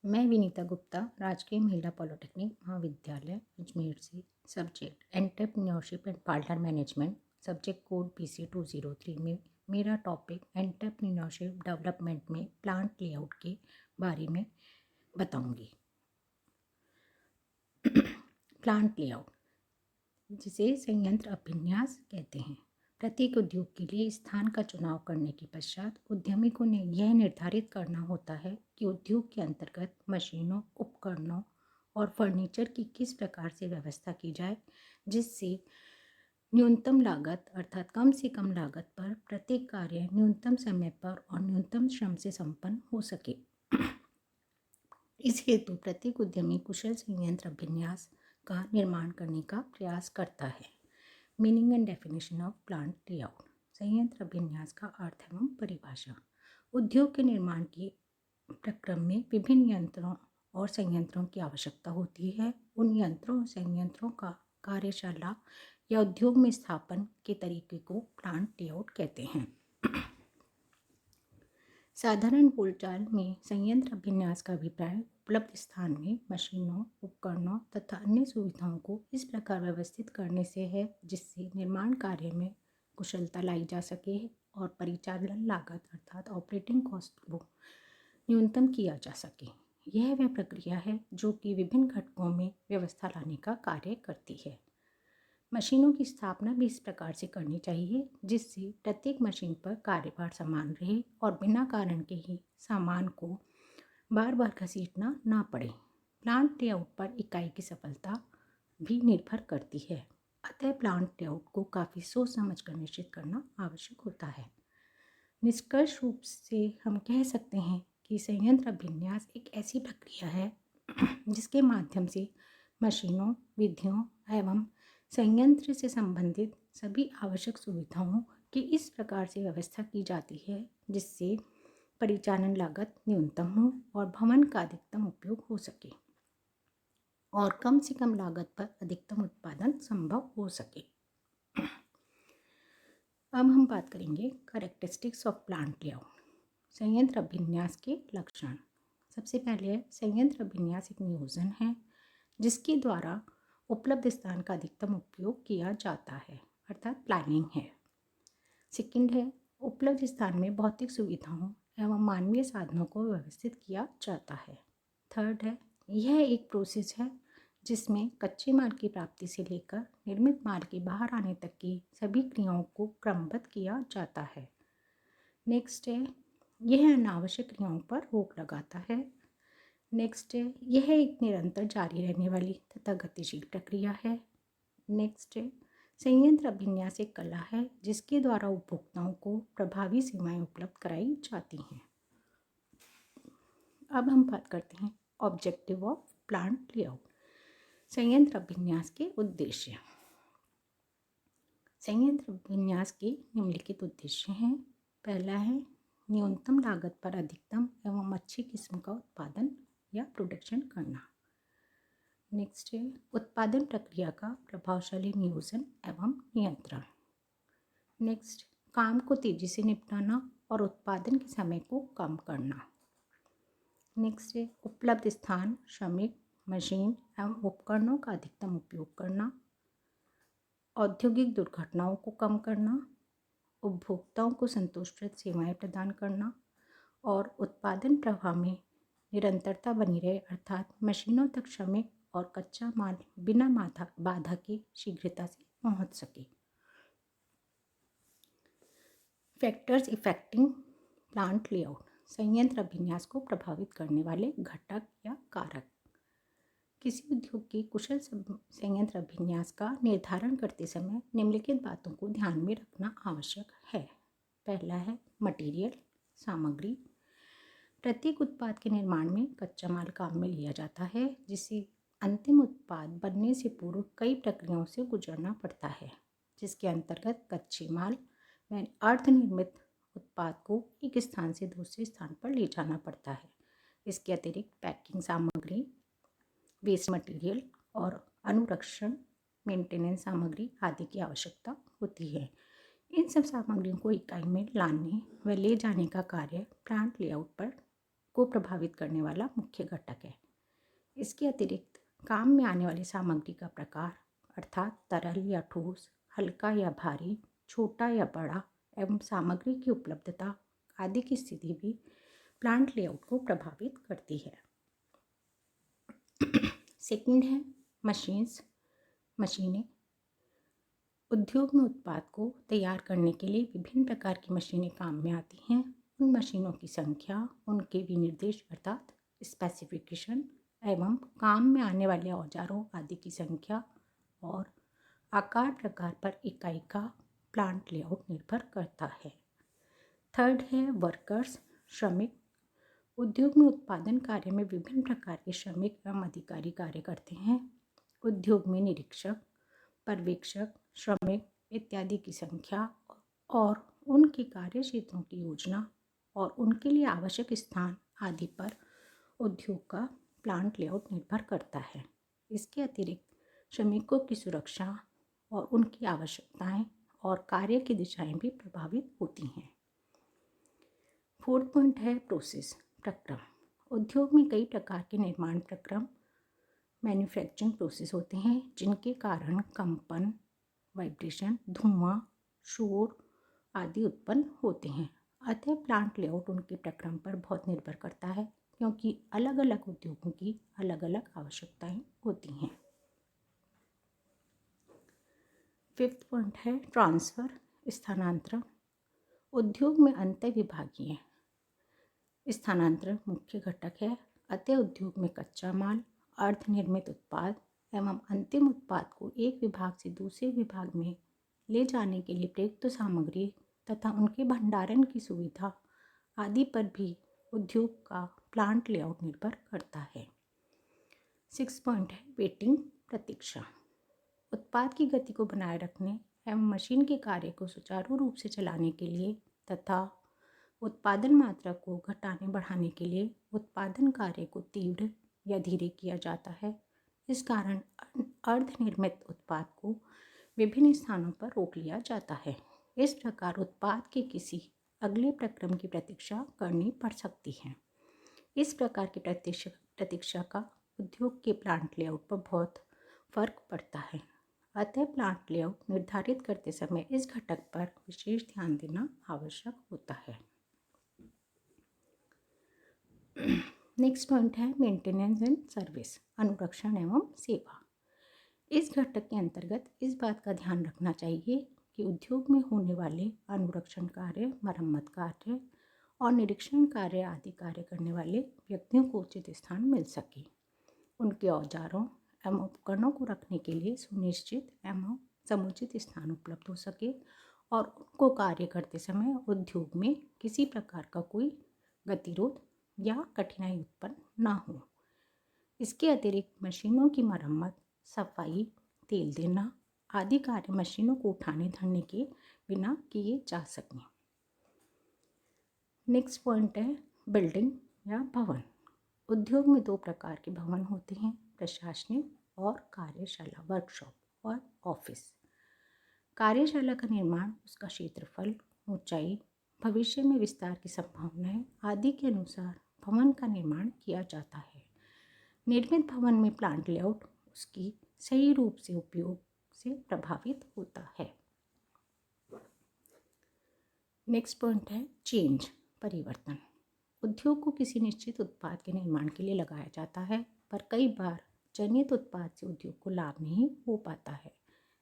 मैं विनीता गुप्ता राजकीय महिला पॉलिटेक्निक महाविद्यालय अजमेर से subject entrepreneurship and partner management subject code PC 203 में मेरा टॉपिक एंटरप्रेन्योरशिप डेवलपमेंट में प्लांट लेआउट के बारे में बताऊंगी। प्लांट लेआउट, जिसे संयंत्र अभिन्यास कहते हैं, प्रत्येक उद्योग के लिए स्थान का चुनाव करने के पश्चात उद्यमी को यह निर्धारित करना होता है कि उद्योग के अंतर्गत मशीनों, उपकरणों और फर्नीचर की किस प्रकार से व्यवस्था की जाए जिससे न्यूनतम लागत अर्थात कम से कम लागत पर प्रत्येक कार्य न्यूनतम समय पर और न्यूनतम श्रम से संपन्न हो सके। इस हेतु प्रत्येक उद्यमी कुशल संयंत्र अभिन्यास का निर्माण करने का प्रयास करता है। Meaning and definition of plant layout. संयंत्र अभिन्यास का अर्थ एवं परिभाषा। उद्योग के निर्माण के प्रक्रम में विभिन्न यंत्रों और संयंत्रों की आवश्यकता होती है। उन यंत्रों और संयंत्रों का कार्यशाला या उद्योग में स्थापन के तरीके को प्लांट लेआउट कहते हैं। साधारण बोलचाल में संयंत्र अभिन्यास का अभिप्राय उपलब्ध स्थान में मशीनों, उपकरणों तथा अन्य सुविधाओं को इस प्रकार व्यवस्थित करने से है जिससे निर्माण कार्य में कुशलता लाई जा सके और परिचालन लागत अर्थात ऑपरेटिंग कॉस्ट को न्यूनतम किया जा सके। यह वह प्रक्रिया है जो कि विभिन्न घटकों में व्यवस्था लाने का कार्य करती है। मशीनों की स्थापना भी इस प्रकार से करनी चाहिए जिससे प्रत्येक मशीन पर कार्यभार समान रहे और बिना कारण के ही सामान को बार बार घसीटना ना पड़े। प्लांट लेआउट पर इकाई की सफलता भी निर्भर करती है, अतः प्लांट लेआउट को काफ़ी सोच समझ कर निश्चित करना आवश्यक होता है। निष्कर्ष रूप से हम कह सकते हैं कि संयंत्र अभिन्यास एक ऐसी प्रक्रिया है जिसके माध्यम से मशीनों, विधियों एवं संयंत्र से संबंधित सभी आवश्यक सुविधाओं की इस प्रकार से व्यवस्था की जाती है जिससे परिचालन लागत न्यूनतम हो और भवन का अधिकतम उपयोग हो सके और कम से कम लागत पर अधिकतम उत्पादन संभव हो सके। अब हम बात करेंगे कैरेक्टरिस्टिक्स ऑफ प्लांट लेआउट। संयंत्र अभिन्यास के लक्षण। सबसे पहले संयंत्र अभिन्यास एक नियोजन है जिसके द्वारा उपलब्ध स्थान का अधिकतम उपयोग किया जाता है अर्थात प्लानिंग है। सेकंड है उपलब्ध स्थान में भौतिक सुविधाओं एवं मानवीय साधनों को व्यवस्थित किया जाता है। थर्ड है यह एक प्रोसेस है जिसमें कच्चे माल की प्राप्ति से लेकर निर्मित माल के बाहर आने तक की सभी क्रियाओं को क्रमबद्ध किया जाता है। नेक्स्ट है यह अनावश्यक क्रियाओं पर रोक लगाता है। नेक्स्ट है यह एक निरंतर जारी रहने वाली तथा गतिशील प्रक्रिया है। नेक्स्ट है संयंत्र अभिन्यास एक कला है जिसके द्वारा उपभोक्ताओं को प्रभावी सेवाएं उपलब्ध कराई जाती हैं। अब हम बात करते हैं ऑब्जेक्टिव ऑफ प्लांट लेआउट। संयंत्र अभिन्यास के उद्देश्य। संयंत्र अभिन्यास के निम्नलिखित उद्देश्य हैं। पहला है न्यूनतम लागत पर अधिकतम एवं अच्छी किस्म का उत्पादन या प्रोडक्शन करना। नेक्स्ट है उत्पादन प्रक्रिया का प्रभावशाली नियोजन एवं नियंत्रण। नेक्स्ट काम को तेजी से निपटाना और उत्पादन के समय को कम करना। नेक्स्ट है उपलब्ध स्थान, श्रमिक, मशीन एवं उपकरणों का अधिकतम उपयोग करना। औद्योगिक दुर्घटनाओं को कम करना, उपभोक्ताओं को संतोषप्रद सेवाएं प्रदान करना और उत्पादन प्रवाह में निरंतरता बनी रहे अर्थात मशीनों तक श्रमिक और कच्चा माल बिना बाधा के शीघ्रता से पहुंच सके। Factors affecting plant layout. संयंत्र अभिन्यास को प्रभावित करने वाले घटक या कारक। किसी उद्योग के कुशल संयंत्र अभिन्यास का निर्धारण करते समय निम्नलिखित बातों को ध्यान में रखना आवश्यक है। पहला है मटेरियल, सामग्री। प्रत्येक उत्पाद के निर्माण में कच्चा माल काम में लिया जाता है जिससे अंतिम उत्पाद बनने से पूर्व कई प्रक्रियाओं से गुजरना पड़ता है जिसके अंतर्गत कच्चे माल व अर्धनिर्मित उत्पाद को एक स्थान से दूसरे स्थान पर ले जाना पड़ता है। इसके अतिरिक्त पैकिंग सामग्री, वेस्ट मटेरियल और अनुरक्षण मेंटेनेंस सामग्री आदि की आवश्यकता होती है। इन सब सामग्रियों को इकाई में लाने व ले जाने का कार्य प्लांट लेआउट पर को प्रभावित करने वाला मुख्य घटक है। इसके अतिरिक्त काम में आने वाली सामग्री का प्रकार अर्थात तरल या ठोस, हल्का या भारी, छोटा या बड़ा एवं सामग्री की उपलब्धता आदि की स्थिति भी प्लांट लेआउट को प्रभावित करती है। सेकंड है मशीनें। उद्योग में उत्पाद को तैयार करने के लिए विभिन्न प्रकार की मशीनें काम में आती हैं। उन मशीनों की संख्या, उनके विनिर्देश अर्थात स्पेसिफिकेशन एवं काम में आने वाले औजारों आदि की संख्या और आकार प्रकार पर इकाई का प्लांट लेआउट निर्भर करता है। थर्ड है वर्कर्स, श्रमिक। उद्योग में उत्पादन कार्य में विभिन्न प्रकार के श्रमिक एवं अधिकारी कार्य करते हैं। उद्योग में निरीक्षक, पर्यवेक्षक, श्रमिक इत्यादि की संख्या और उनके कार्य क्षेत्रों की योजना और उनके लिए आवश्यक स्थान आदि पर उद्योग का प्लांट लेआउट निर्भर करता है। इसके अतिरिक्त श्रमिकों की सुरक्षा और उनकी आवश्यकताएं और कार्य की दिशाएं भी प्रभावित होती हैं। फोर्थ पॉइंट है प्रोसेस, प्रक्रम। उद्योग में कई प्रकार के निर्माण प्रक्रम मैन्युफैक्चरिंग प्रोसेस होते हैं जिनके कारण कंपन, वाइब्रेशन, धुआं, शोर आदि उत्पन्न होते हैं। अतः प्लांट लेआउट उनके प्रक्रम पर बहुत निर्भर करता है क्योंकि अलग अलग उद्योगों की अलग अलग आवश्यकताएं होती हैं। फिफ्थ पॉइंट है ट्रांसफ़र, स्थानांतरण। उद्योग में अंतर विभागीय स्थानांतरण मुख्य घटक है। अतः उद्योग में कच्चा माल, अर्धनिर्मित उत्पाद एवं अंतिम उत्पाद को एक विभाग से दूसरे विभाग में ले जाने के लिए प्रयुक्त सामग्री तथा उनके भंडारण की सुविधा आदि पर भी उद्योग का प्लांट लेआउट निर्भर करता है। सिक्स पॉइंट है वेटिंग, प्रतीक्षा। उत्पाद की गति को बनाए रखने एवं मशीन के कार्य को सुचारू रूप से चलाने के लिए तथा उत्पादन मात्रा को घटाने बढ़ाने के लिए उत्पादन कार्य को तीव्र या धीरे किया जाता है। इस कारण अर्धनिर्मित उत्पाद को विभिन्न स्थानों पर रोक लिया जाता है। इस प्रकार उत्पाद के किसी अगले प्रक्रम की प्रतीक्षा करनी पड़ सकती है। इस प्रकार की प्रतीक्षा का उद्योग के प्लांट लेआउट पर बहुत फर्क पड़ता है। अतः प्लांट लेआउट निर्धारित करते समय इस घटक पर विशेष ध्यान देना आवश्यक होता है। नेक्स्ट पॉइंट है मेंटेनेंस एंड सर्विस, अनुरक्षण एवं सेवा। इस घटक के अंतर्गत इस बात का ध्यान रखना चाहिए कि उद्योग में होने वाले अनुरक्षण कार्य, मरम्मत कार्य और निरीक्षण कार्य आदि कार्य करने वाले व्यक्तियों को उचित स्थान मिल सके। उनके औजारों एवं उपकरणों को रखने के लिए सुनिश्चित एवं समुचित स्थान उपलब्ध हो सके और उनको कार्य करते समय उद्योग में किसी प्रकार का कोई गतिरोध या कठिनाई उत्पन्न ना हो। इसके अतिरिक्त मशीनों की मरम्मत, सफाई, तेल देना आदि कार्य मशीनों को उठाने धरने के बिना किए जा सकें। नेक्स्ट पॉइंट है बिल्डिंग या भवन। उद्योग में दो प्रकार के भवन होते हैं, प्रशासनिक और कार्यशाला, वर्कशॉप और ऑफिस। कार्यशाला का निर्माण उसका क्षेत्रफल, ऊंचाई, भविष्य में विस्तार की संभावनाएं आदि के अनुसार भवन का निर्माण किया जाता है। निर्मित भवन में प्लांट लेआउट उसकी सही रूप से उपयोग से प्रभावित होता है। नेक्स्ट पॉइंट है चेंज, परिवर्तन। उद्योग को किसी निश्चित उत्पाद के निर्माण के लिए लगाया जाता है, पर कई बार चयनित उत्पाद से उद्योग को लाभ नहीं हो पाता है।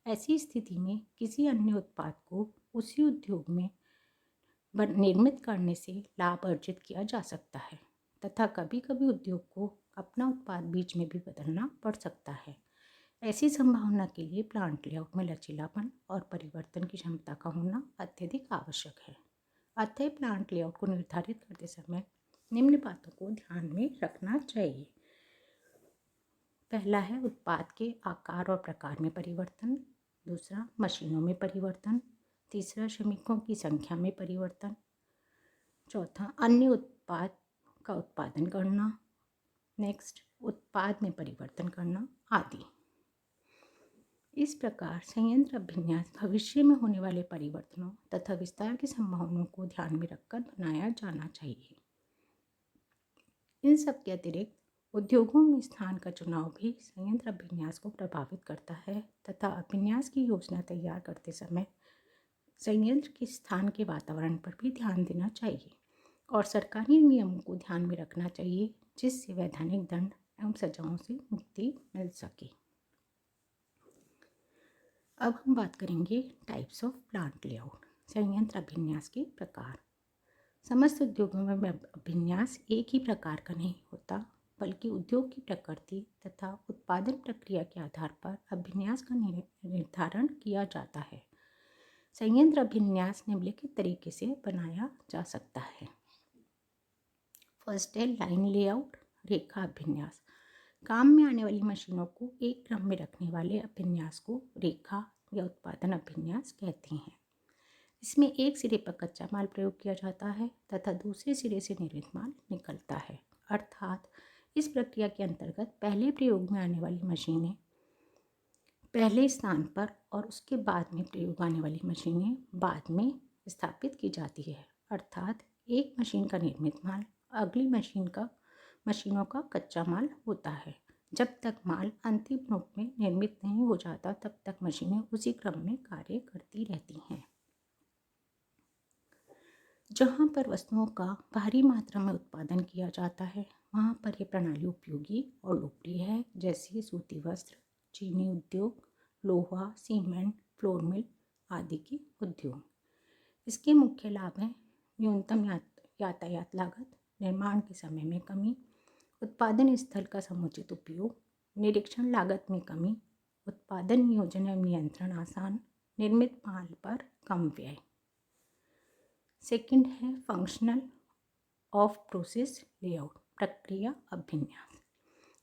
ऐसी स्थिति में किसी अन्य उत्पाद को उसी उद्योग में निर्मित करने से लाभ अर्जित किया जा सकता है तथा कभी कभी उद्योग को अपना उत्पाद बीच में भी बदलना पड़ सकता है। ऐसी संभावना के लिए प्लांट लेआउट में लचीलापन और परिवर्तन की क्षमता का होना अत्यधिक आवश्यक है। अतः प्लांट लेआउट को निर्धारित करते समय निम्न बातों को ध्यान में रखना चाहिए। पहला है उत्पाद के आकार और प्रकार में परिवर्तन, दूसरा मशीनों में परिवर्तन, तीसरा श्रमिकों की संख्या में परिवर्तन, चौथा अन्य उत्पाद का उत्पादन करना, नेक्स्ट उत्पाद में परिवर्तन करना आदि। इस प्रकार संयंत्र अभिन्यास भविष्य में होने वाले परिवर्तनों तथा विस्तार की संभावनाओं को ध्यान में रखकर बनाया जाना चाहिए। इन सब के अतिरिक्त उद्योगों में स्थान का चुनाव भी संयंत्र अभिन्यास को प्रभावित करता है तथा अभिन्यास की योजना तैयार करते समय संयंत्र के स्थान के वातावरण पर भी ध्यान देना चाहिए और सरकारी नियमों को ध्यान में रखना चाहिए, जिससे वैधानिक दंड एवं सजाओं से मुक्ति मिल सके। अब हम बात करेंगे टाइप्स ऑफ प्लांट लेआउट, संयंत्र अभिन्यास के प्रकार। समस्त उद्योगों में अभिन्यास एक ही प्रकार का नहीं होता, बल्कि उद्योग की प्रकृति तथा उत्पादन प्रक्रिया के आधार पर अभिन्यास का निर्धारण किया जाता है। संयंत्र अभिन्यास निम्नलिखित तरीके से बनाया जा सकता है। फर्स्ट है लाइन लेआउट, रेखा अभिन्यास। काम में आने वाली मशीनों को एक क्रम में रखने वाले अभिन्यास को रेखा या उत्पादन अभिन्यास कहते हैं। इसमें एक सिरे पर कच्चा माल प्रयोग किया जाता है तथा दूसरे सिरे से निर्मित माल निकलता है, अर्थात इस प्रक्रिया के अंतर्गत पहले प्रयोग में आने वाली मशीनें पहले स्थान पर और उसके बाद में प्रयोग आने वाली मशीनें बाद में स्थापित की जाती है, अर्थात एक मशीन का निर्मित माल अगली मशीनों का कच्चा माल होता है। जब तक माल अंतिम रूप में निर्मित नहीं हो जाता तब तक मशीनें उसी क्रम में कार्य करती रहती हैं। जहाँ पर वस्तुओं का भारी मात्रा में उत्पादन किया जाता है वहाँ पर यह प्रणाली उपयोगी और लोकप्रिय है, जैसे सूती वस्त्र, चीनी उद्योग, लोहा, सीमेंट, फ्लोर मिल आदि के उद्योग। इसके मुख्य लाभ हैं न्यूनतम यातायात लागत, निर्माण के समय में कमी, उत्पादन स्थल का समुचित उपयोग, निरीक्षण लागत में कमी, उत्पादन नियोजन एवं नियंत्रण आसान, निर्मित माल पर कम व्यय। सेकंड है फंक्शनल ऑफ प्रोसेस लेआउट, प्रक्रिया अभिन्यास।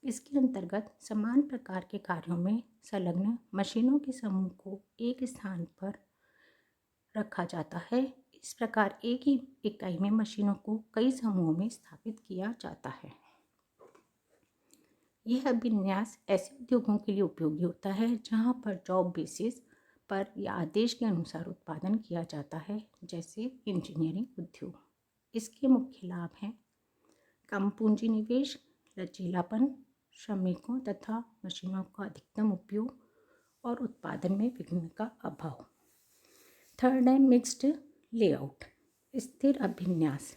इसके अंतर्गत समान प्रकार के कार्यों में संलग्न मशीनों के समूह को एक स्थान पर रखा जाता है। इस प्रकार एक ही इकाई में मशीनों को कई समूहों में स्थापित किया जाता है। यह अभिन्यास ऐसे उद्योगों के लिए उपयोगी होता है जहां पर जॉब बेसिस पर या आदेश के अनुसार उत्पादन किया जाता है, जैसे इंजीनियरिंग उद्योग। इसके मुख्य लाभ हैं कम पूंजी निवेश, लचीलापन, श्रमिकों तथा मशीनों का अधिकतम उपयोग और उत्पादन में विघ्न का अभाव। थर्ड है मिक्स्ड लेआउट, स्थिर अभिन्यास।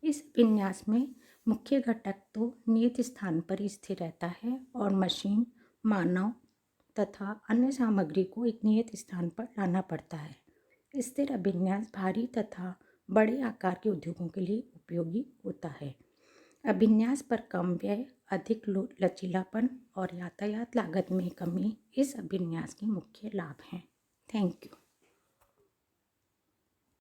इस अभिन्यास में मुख्य घटक तो नियत स्थान पर ही स्थिर रहता है और मशीन, मानव तथा अन्य सामग्री को एक नियत स्थान पर लाना पड़ता है। स्थिर अभिन्यास भारी तथा बड़े आकार के उद्योगों के लिए उपयोगी होता है। अभिन्यास पर कम व्यय, अधिक लचीलापन और यातायात लागत में कमी इस अभिन्यास के मुख्य लाभ हैं। Thank you.